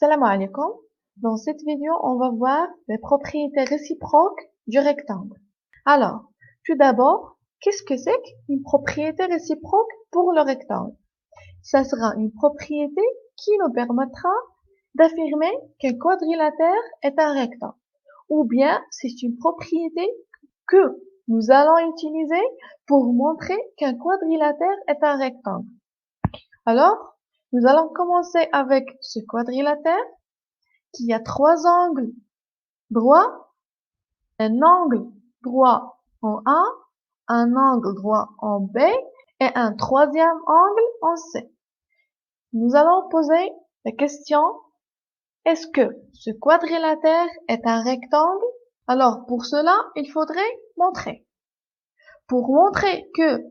Salam alaikum. Dans cette vidéo, on va voir les propriétés réciproques du rectangle. Alors, tout d'abord, qu'est-ce que c'est qu'une propriété réciproque pour le rectangle? Ça sera une propriété qui nous permettra d'affirmer qu'un quadrilatère est un rectangle. Ou bien, c'est une propriété que nous allons utiliser pour montrer qu'un quadrilatère est un rectangle. Alors, nous allons commencer avec ce quadrilatère qui a trois angles droits, un angle droit en A, un angle droit en B et un troisième angle en C. Nous allons poser la question, est-ce que ce quadrilatère est un rectangle? Alors pour cela, il faudrait montrer. Pour montrer que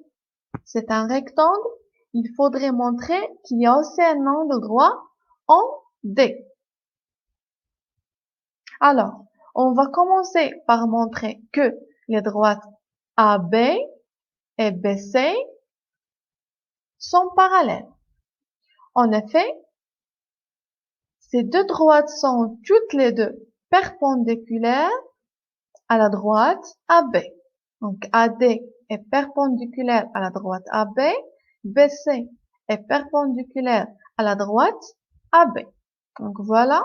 c'est un rectangle, il faudrait montrer qu'il y a aussi un angle droit en D. Alors, on va commencer par montrer que les droites AB et BC sont parallèles. En effet, ces deux droites sont toutes les deux perpendiculaires à la droite AB. Donc AD est perpendiculaire à la droite AB, BC est perpendiculaire à la droite AB. Donc voilà.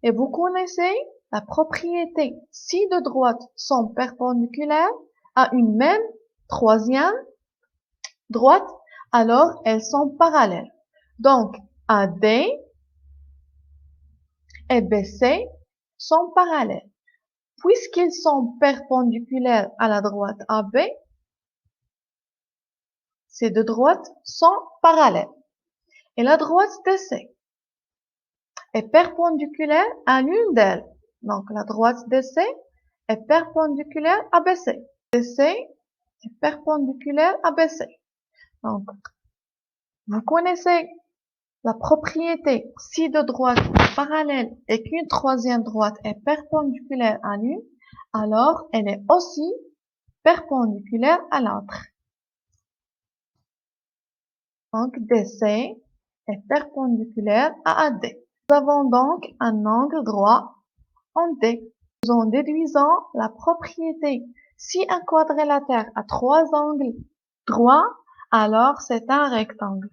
Et vous connaissez la propriété si deux droites sont perpendiculaires à une même troisième droite, alors elles sont parallèles. Donc, AD et BC sont parallèles. Puisqu'ils sont perpendiculaires à la droite AB, ces deux droites sont parallèles. Et la droite DC est perpendiculaire à l'une d'elles. Donc, la droite DC est perpendiculaire à BC. DC est perpendiculaire à BC. Donc, vous connaissez la propriété si deux droites sont parallèles et qu'une troisième droite est perpendiculaire à l'une, alors elle est aussi perpendiculaire à l'autre. Donc, DC est perpendiculaire à AD. Nous avons donc un angle droit en D. En déduisant la propriété si un quadrilatère a trois angles droits, alors c'est un rectangle.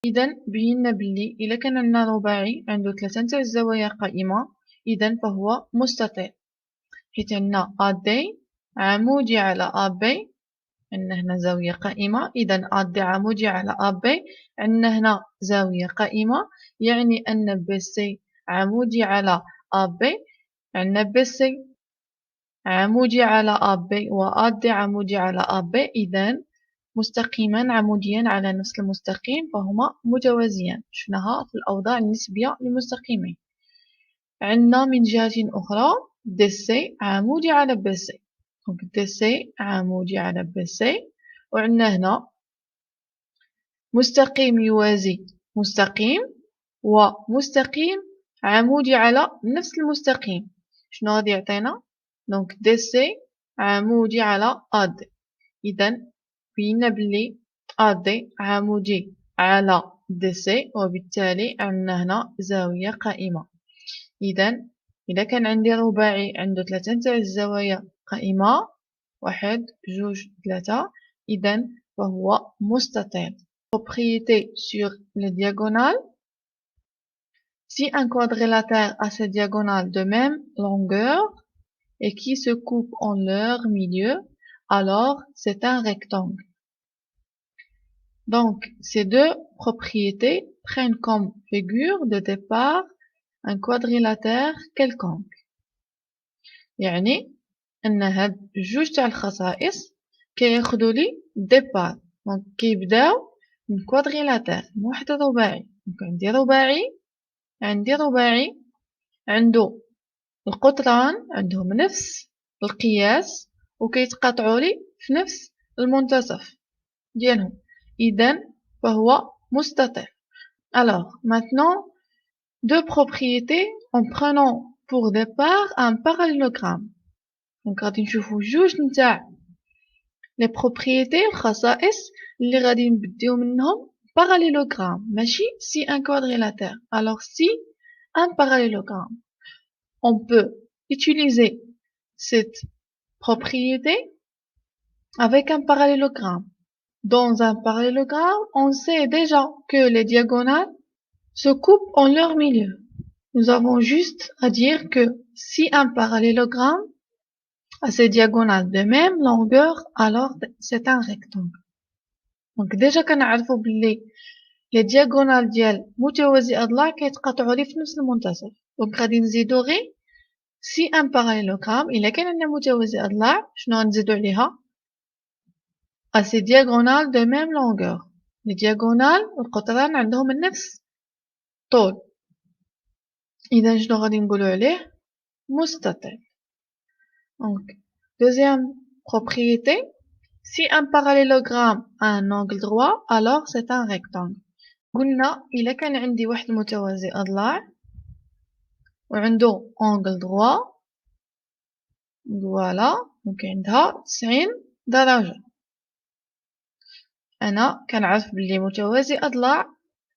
إذا بينا باللي إذا كان لنا رباعي عنده ثلاثة نتاع الزوايا قائمة إذا فهو مستطيل، حيت عندنا AD عمودي على AB، عندنا هنا زاوية قائمة، إذا AD عمودي على AB، عندنا هنا زاوية قائمة، يعني أن BC عمودي على AB، عندنا BC عمودي على AB و AD عمودي على AB، إذا مستقيمان عموديان على نفس المستقيم فهما متوازيان. شفناها في الأوضاع النسبية للمستقيمين. عندنا من جهة أخرى DC عمودي على BC، دونك DC عمودي على BC، وعندنا هنا مستقيم يوازي مستقيم ومستقيم عمودي على نفس المستقيم. شنو غادي يعطينا؟ دونك DC عمودي على AD، إذا بينا بلي AD عمودي على DC وبالتالي عندنا هنا زاوية قائمة. إذا كان عندي رباعي عنده ثلاثة نتاع الزوايا قائمة، 1 2 3، إذا فهو مستطيل. Propriété sur les diagonales. Si un quadrilatère a ses diagonales de même longueur et qui se coupent en leur milieu, alors c'est un rectangle. Donc, ces deux propriétés prennent comme figure de départ un quadrilatère quelconque. يعني أن هاد جوج تاع الخصائص كياخدو لي départ. donc كيبداو من كوادريلاتير من واحد رباعي. donc عندي رباعي عنده القطران عندهم نفس القياس وكيتقاطعوا لي في نفس المنتصف ديالهم، إذا فهو مستطيل. Alors, maintenant, deux propriétés en prenant pour départ un parallélogramme. دونك غادي نشوفو جوج نتاع لي بروبريتي الخصائص اللي غادي نبديو منهم parallélogramme ماشي si un quadrilatère. Alors si un parallélogramme, on peut utiliser cette propriété avec un parallélogramme. Dans un parallélogramme, on sait déjà que les diagonales se coupent en leur milieu. Nous avons juste à dire que si un parallélogramme a ses diagonales de même longueur, alors c'est un rectangle. Donc déjà كنعرفوا بلي les diagonales ديال متوازي أضلاع كيتقاطعوا لي في نفس المنتصف. Donc غادي نزيدو غير si un parallélogramme إلا كان عندنا متوازي أضلاع شنو غنزيدو عليها à ses diagonales de même longueur. Les diagonales القطران عندهم نفس طول. إذا شنو غادي نقولو عليه مستطيل. Donc deuxième propriété, si un parallélogramme a un angle droit, alors c'est un rectangle. قلنا إلا كان عندي واحد متوازي أضلاع وعنده angle droit فوالا دونك عندها 90 درجة. أنا كنعرف بلي متوازي أضلاع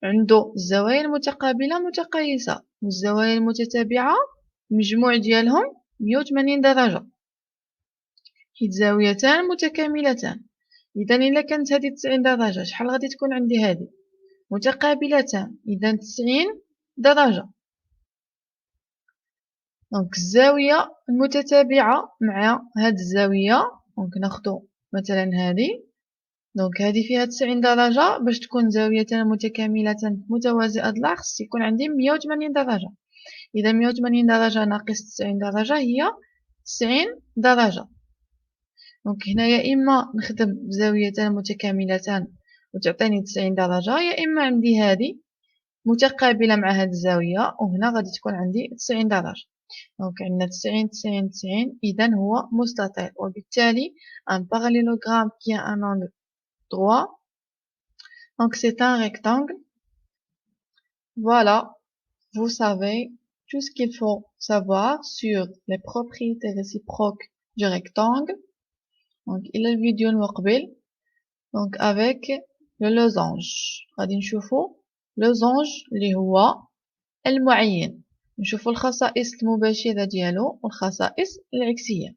عنده الزوايا المتقابلة متقايسة والزوايا المتتابعة المجموع ديالهم 180 درجة حيت زاويتان متكاملتان. إذا إلا كانت هذه 90 درجة شحال غادي تكون عندي هذه متقابلتان إذا 90 درجة. دونك الزاوية المتتابعة مع هاد الزاوية دونك ناخدو مثلا هذه دونك هذه فيها 90 درجة باش تكون زاويتان متكاملتان متوازي أضلاع خص يكون عندي 180 درجة. إذا 180 درجة ناقص 90 درجة هي 90 درجة. دونك هنا يا إما نخدم بزاويتان متكاملتان وتعطيني 90 درجة يا إما عندي هذه متقابلة مع هاد الزاوية وهنا غادي تكون عندي 90 درجة. دونك عندنا 90 90 90 إذا هو مستطيل وبالتالي un parallélogramme qui a un angle droit donc c'est un rectangle. Voilà, vous savez tout ce qu'il faut savoir sur les propriétés réciproques du rectangle. Donc إلى الفيديو المقبل. Donc avec le losange غادي نشوفو losange اللي هو المعين نشوفو الخصائص المباشرة ديالو والخصائص العكسية.